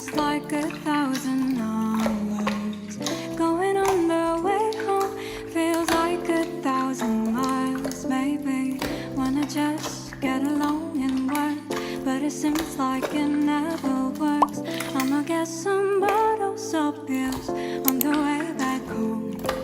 just like 1,000 hours. Going on the way home feels like 1,000 miles. Maybe wanna just get along and work, but it seems like it never works. I'ma get some bottles of pills on the way back home.